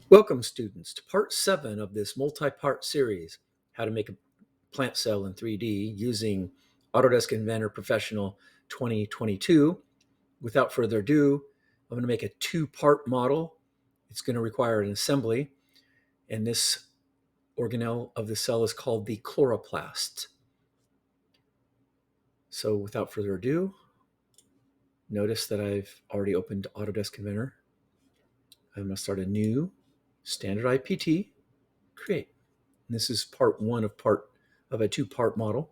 Welcome, students, to part 7 of this multi-part series, How to Make a Plant Cell in 3D using Autodesk Inventor Professional 2022. Without further ado, I'm going to make a 2-part model. It's going to require an assembly, and this organelle of the cell is called the chloroplast. So without further ado, notice that I've already opened Autodesk Inventor. I'm going to start a new standard IPT, create. And this is part 1 of a 2-part model.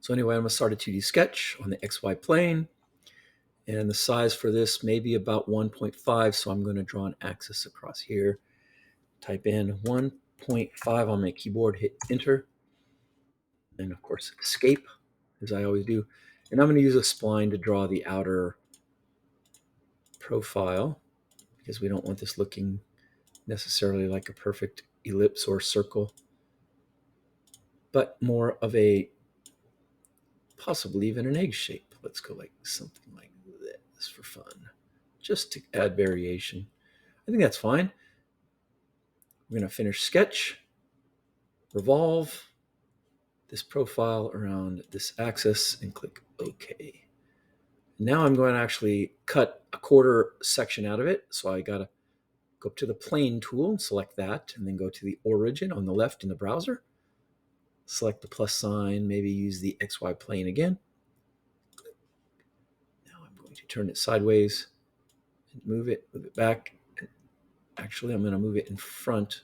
So anyway, I'm going to start a 2D sketch on the XY plane. And the size for this may be about 1.5. So I'm going to draw an axis across here. Type in 1.5 on my keyboard, hit enter. And of course, escape, as I always do. And I'm going to use a spline to draw the outer profile because we don't want this looking necessarily like a perfect ellipse or circle, but more of a possibly even an egg shape. Let's go like something like this for fun, just to add variation. I think that's fine. We're going to finish sketch, revolve this profile around this axis, and click OK. Now I'm going to actually cut a quarter section out of it. So I got to go up to the plane tool and select that, and then go to the origin on the left in the browser. Select the plus sign, maybe use the XY plane again. Now I'm going to turn it sideways and move it back. Actually, I'm going to move it in front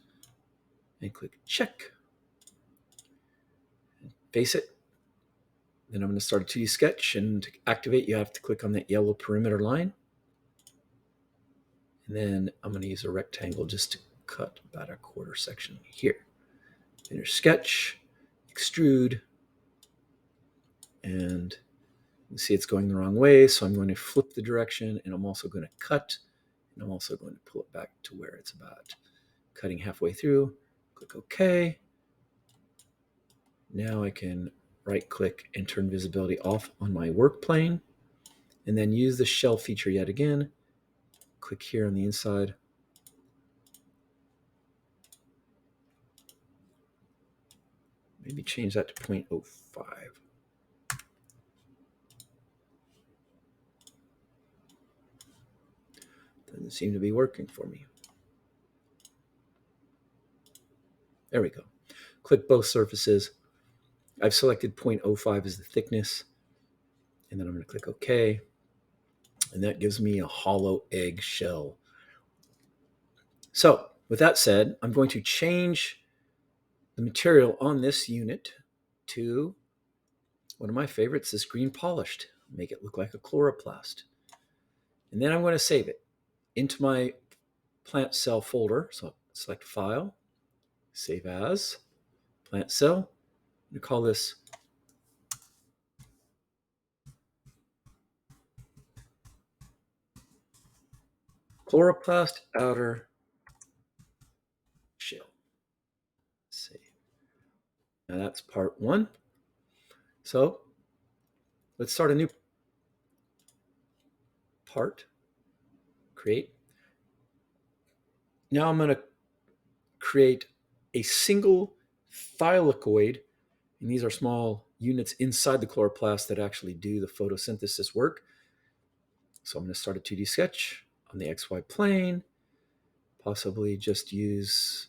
and click check. Face it. Then I'm going to start a 2D sketch, and to activate, you have to click on that yellow perimeter line. And then I'm going to use a rectangle just to cut about a quarter section here. Finish sketch, extrude, and you see it's going the wrong way, so I'm going to flip the direction, and I'm also going to cut, and I'm also going to pull it back to where it's about. Cutting halfway through, click OK. Now I can right-click and turn visibility off on my work plane, and then use the shell feature yet again. Click here on the inside. Maybe change that to 0.05. Doesn't seem to be working for me. There we go. Click both surfaces. I've selected 0.05 as the thickness, and then I'm going to click OK. And that gives me a hollow egg shell. So with that said, I'm going to change the material on this unit to one of my favorites, this green polished. Make it look like a chloroplast. And then I'm going to save it into my plant cell folder. So select File, Save As, Plant Cell. I'm going to call this Chloroplast Outer Shell. Save. Now that's part 1. So let's start a new part. Create. Now I'm going to create a single thylakoid, and these are small units inside the chloroplast that actually do the photosynthesis work. So I'm going to start a 2D sketch on the XY plane, possibly just use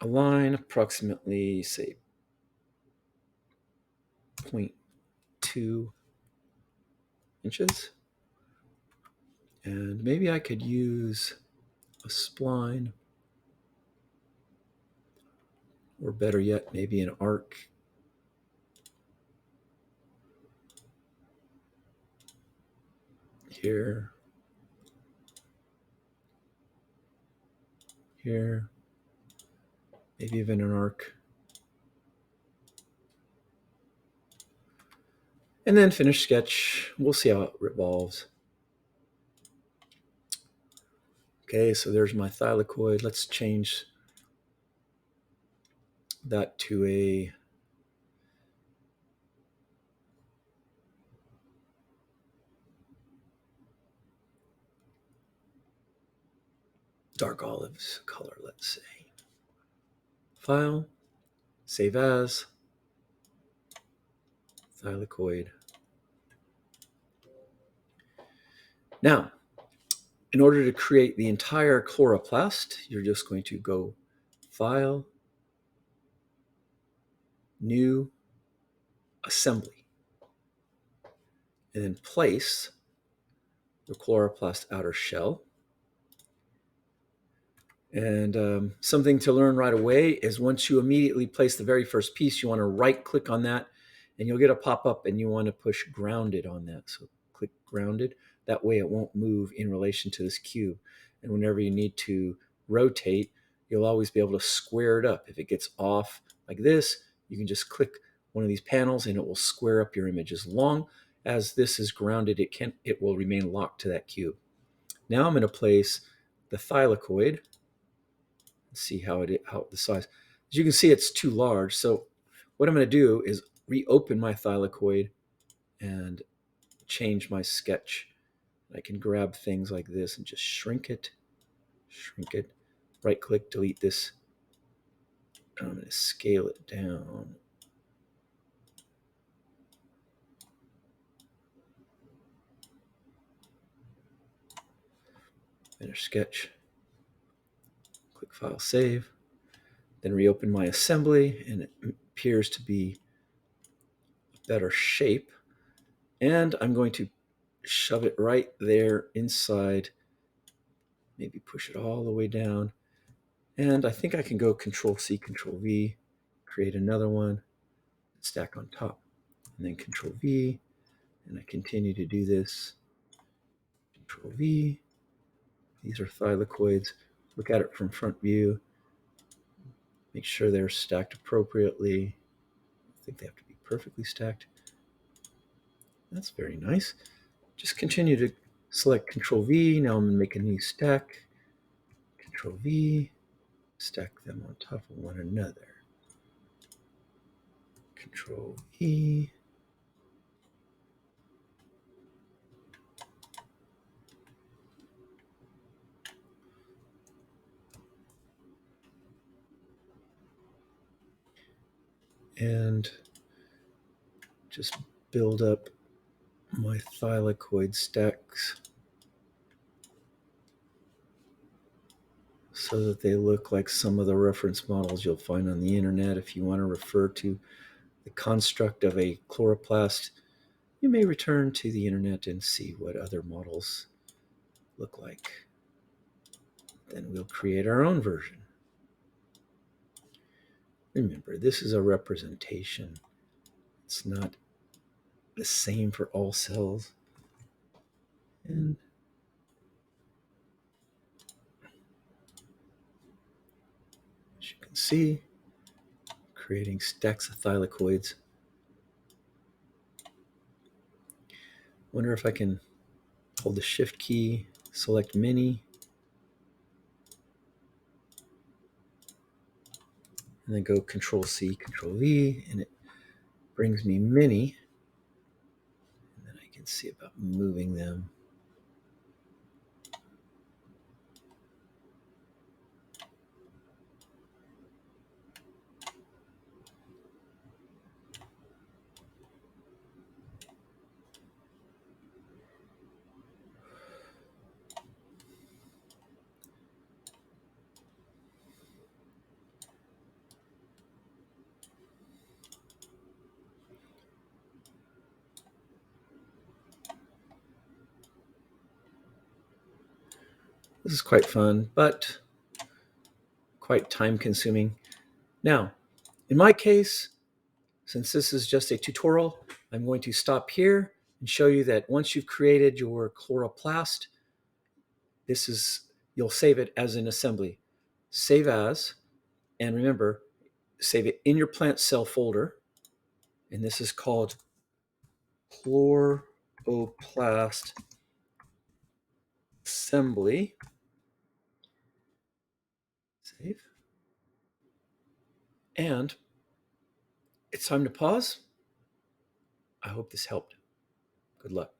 a line approximately, say, 0.2 inches. And maybe I could use a spline, or better yet, maybe an arc. Here, here, maybe even an arc. And then finish sketch. We'll see how it revolves. Okay, so there's my thylakoid. Let's change that to a dark olives color, let's say. File, save as, Thylakoid. Now, in order to create the entire chloroplast, you're just going to go File, New, Assembly, and then place the chloroplast outer shell. And something to learn right away is once you immediately place the very first piece, you want to right click on that and you'll get a pop-up and you want to push grounded on that. So click grounded. That way it won't move in relation to this cube. And whenever you need to rotate, you'll always be able to square it up. If it gets off like this, you can just click one of these panels and it will square up your image. As long as this is grounded, it will remain locked to that cube. Now I'm going to place the thylakoid. See how the size. As you can see, it's too large. So what I'm going to do is reopen my thylakoid and change my sketch. I can grab things like this and just shrink it, right click, delete this. I'm going to scale it down. Finish sketch. Click File, Save. Then reopen my assembly, and it appears to be a better shape. And I'm going to shove it right there inside. Maybe push it all the way down. And I think I can go Control-C, Control-V, create another one, stack on top, and then Control-V, and I continue to do this. Control-V. These are thylakoids. Look at it from front view. Make sure they're stacked appropriately. I think they have to be perfectly stacked. That's very nice. Just continue to select Control-V. Now I'm going to make a new stack. Control-V. Stack them on top of one another. Control-V. And just build up my thylakoid stacks so that they look like some of the reference models you'll find on the internet. If you want to refer to the construct of a chloroplast, you may return to the internet and see what other models look like. Then we'll create our own version. Remember, this is a representation. It's not the same for all cells. And as you can see, creating stacks of thylakoids. Wonder if I can hold the Shift key, select Mini, and then go Control-C, Control-V, and it brings me Mini. And then I can see about moving them. This is quite fun, but quite time consuming. Now, in my case, since this is just a tutorial, I'm going to stop here and show you that once you've created your chloroplast, you'll save it as an assembly. Save as, and remember, save it in your plant cell folder, and this is called chloroplast assembly. Save. And it's time to pause. I hope this helped. Good luck.